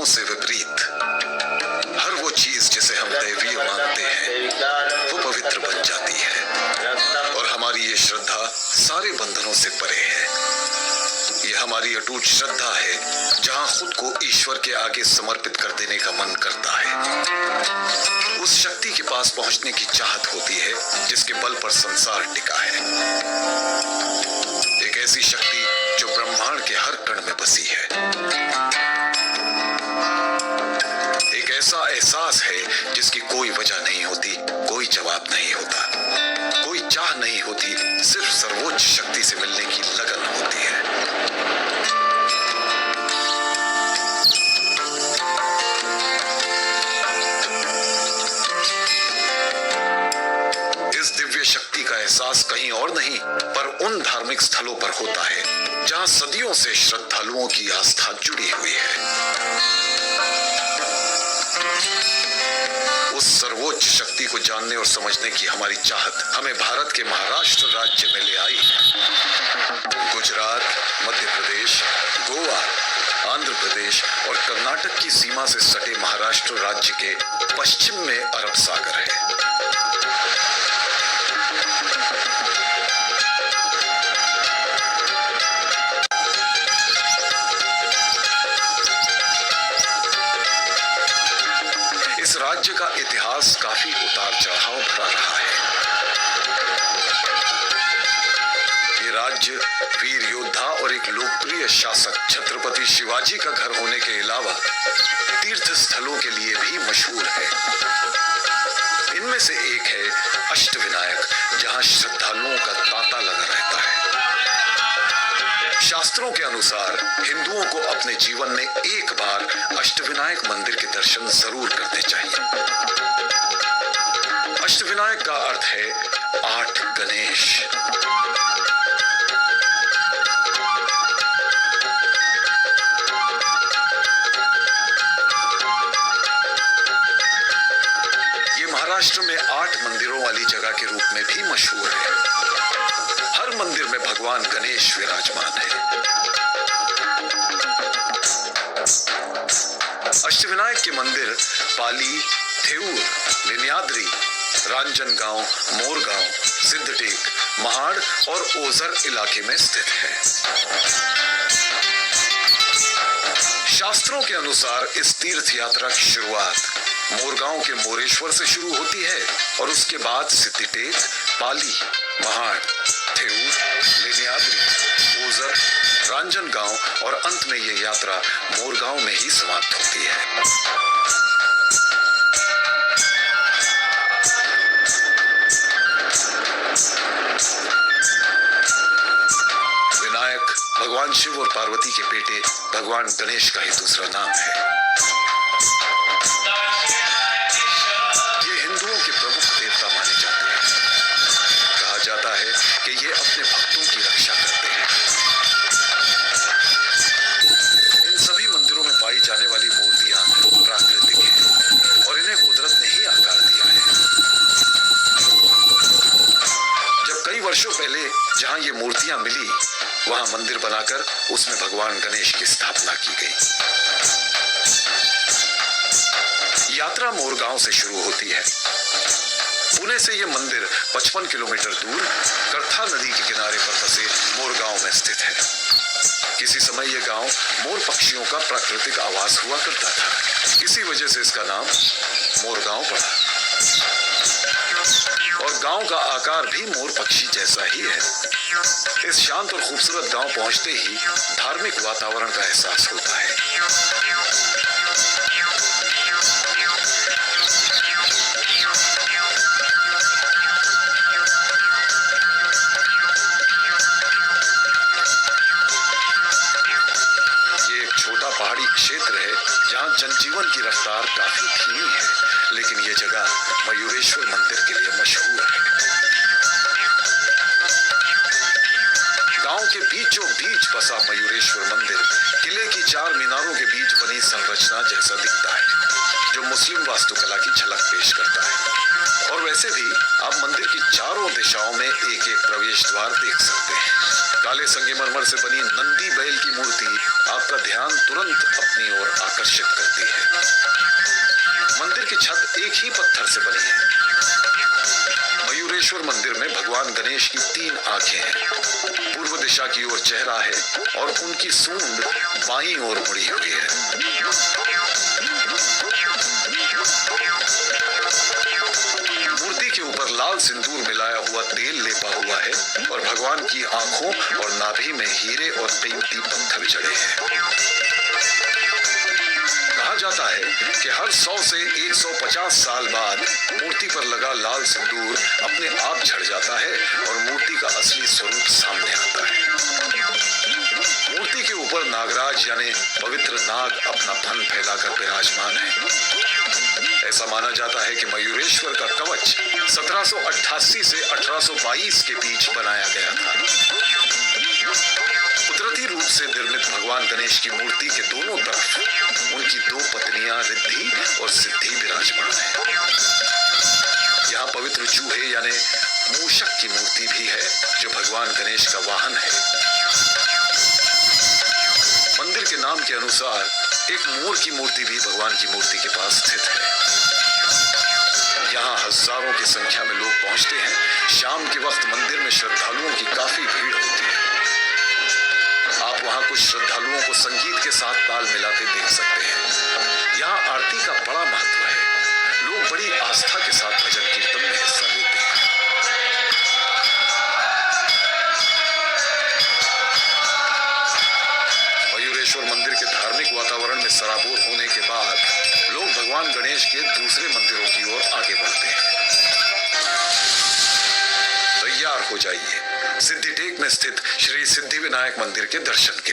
से विपरीत हर वो चीज जिसे हम दैवीय मानते हैं वो पवित्र बन जाती है और हमारी ये श्रद्धा सारे बंधनों से परे है। ये हमारी अटूट श्रद्धा है जहां खुद को ईश्वर के आगे समर्पित कर देने का मन करता है। उस शक्ति के पास पहुंचने की चाहत होती है जिसके बल पर संसार टिका है। एक ऐसी शक्ति जो ब्रह्मांड के हर कण में बसी है। एक ऐसा एहसास है जिसकी कोई वजह नहीं होती, कोई जवाब नहीं होता, कोई चाह नहीं होती, सिर्फ सर्वोच्च शक्ति से मिलने की लगन होती है। इस दिव्य शक्ति का एहसास कहीं और नहीं पर उन धार्मिक स्थलों पर होता है जहां सदियों से श्रद्धालुओं की आस्था जुड़ी हुई है। उस सर्वोच्च शक्ति को जानने और समझने की हमारी चाहत हमें भारत के महाराष्ट्र राज्य में ले आई। गुजरात, मध्य प्रदेश, गोवा, आंध्र प्रदेश और कर्नाटक की सीमा से सटे महाराष्ट्र राज्य के पश्चिम में अरब सागर है। इस राज्य का इतिहास काफी उतार चढ़ाव भरा रहा है। ये राज्य वीर योद्धा और एक लोकप्रिय शासक छत्रपति शिवाजी का घर होने के अलावा तीर्थ स्थलों के लिए भी मशहूर है। इनमें से एक है अष्टविनायक, जहां श्रद्धालुओं का तांता लगा रहता है। शास्त्रों के अनुसार हिंदुओं को अपने जीवन में एक बार अष्टविनायक मंदिर के दर्शन जरूर करने चाहिए। अष्टविनायक का अर्थ है 8 गणेश। ये महाराष्ट्र में 8 मंदिरों वाली जगह के रूप में भी मशहूर है। हर मंदिर में भगवान गणेश विराजमान है। अष्टविनायक के मंदिर पाली, थेऊर, लिनियाद्री, रांजनगांव, मोरगांव, सिद्धटेक, महाड़ और ओझर इलाके में स्थित है। शास्त्रों के अनुसार इस तीर्थ यात्रा की शुरुआत मोरगांव के मोरेश्वर से शुरू होती है और उसके बाद सिद्धटेक, पाली, महाड़, थेऊर, लिनियाद्री, ओझर, रांजनगांव और अंत में ये यात्रा मोरगांव में ही समाप्त होती है। विनायक भगवान शिव और पार्वती के बेटे भगवान गणेश का ही दूसरा नाम है। ये हिंदुओं के प्रमुख देवता माने जाते हैं। कहा जाता है कि ये अपने भक्तों की रक्षा करते हैं। इन सभी मंदिरों में पाई जाने वाली मूर्तियां प्राकृतिक हैं और इन्हें कुदरत ने ही आकार दिया है। जब कई वर्षों पहले जहां ये मूर्तियां मिली वहां मंदिर बनाकर उसमें भगवान गणेश की स्थापना की गई। यात्रा मोरगांव से शुरू होती है। पुणे से यह मंदिर 55 किलोमीटर दूर करथा नदी के किनारे पर बसे मोरगांव में स्थित है। किसी समय यह गांव मोर पक्षियों का प्राकृतिक आवास हुआ करता था। इसी वजह से इसका नाम मोरगांव पड़ा और गांव का आकार भी मोर पक्षी जैसा ही है। इस शांत और खूबसूरत गांव पहुंचते ही धार्मिक वातावरण का एहसास होता है। ये एक छोटा पहाड़ी क्षेत्र है जहां जनजीवन की रफ्तार काफी धीमी है, लेकिन ये जगह मयूरेश्वर मंदिर के लिए मशहूर है। गांव के बीचों बीच बसा मयूरेश्वर मंदिर किले की 4 मीनारों के बीच बनी संरचना जैसा दिखता है, जो मुस्लिम वास्तुकला की झलक पेश करता है। और वैसे भी आप मंदिर की चारों दिशाओं में एक एक प्रवेश द्वार देख सकते हैं। काले संगमरमर से बनी नंदी बैल की मूर्ति आपका ध्यान तुरंत अपनी ओर आकर्षित करती है। मंदिर की छत एक ही पत्थर से बनी है। मयूरेश्वर मंदिर में भगवान गणेश की 3 आंखें हैं। पूर्व दिशा की ओर चेहरा है और उनकी सूंड बाईं ओर मुड़ी हुई है। मूर्ति के ऊपर लाल सिंदूर मिलाया हुआ तेल लेपा हुआ है और भगवान की आंखों और नाभि में हीरे और कीमती पत्थर जड़े हैं। कहा जाता है कि हर 100 से 150 साल बाद मूर्ति पर लगा लाल सिंदूर अपने आप झड़ जाता है और मूर्ति का असली स्वरूप सामने आता है। मूर्ति के ऊपर नागराज यानी पवित्र नाग अपना फन फैलाकर विराजमान है। ऐसा माना जाता है कि मयूरेश्वर का कवच 1788 से 1822 के बीच बनाया गया था। कुदरती रूप से निर्मित भगवान गणेश की मूर्ति के दोनों तरफ उनकी 2 पत्नियां रिद्धि और सिद्धि विराजमान है। यहाँ पवित्र चूहे यानी मूषक की मूर्ति भी है जो भगवान गणेश का वाहन है। मंदिर के नाम के अनुसार एक मोर की मूर्ति भी भगवान की मूर्ति के पास स्थित है। यहाँ हजारों की संख्या में लोग पहुंचते हैं। शाम के वक्त मंदिर में श्रद्धालुओं की काफी भीड़ होती है। आप वहां कुछ श्रद्धालुओं को संगीत के साथ ताल मिलाते देख सकते हैं। यहाँ आरती का बड़ा महत्व है। लोग बड़ी आस्था के साथ भजन कीर्तन में हिस्सा लेते हैं। मयूरेश्वर मंदिर के धार्मिक वातावरण में सराबोर होने के बाद लोग भगवान गणेश के दूसरे मंदिरों की ओर आगे बढ़ते हैं। तैयार हो जाइए सिद्धि टेक में स्थित श्री सिद्धि विनायक मंदिर के दर्शन के।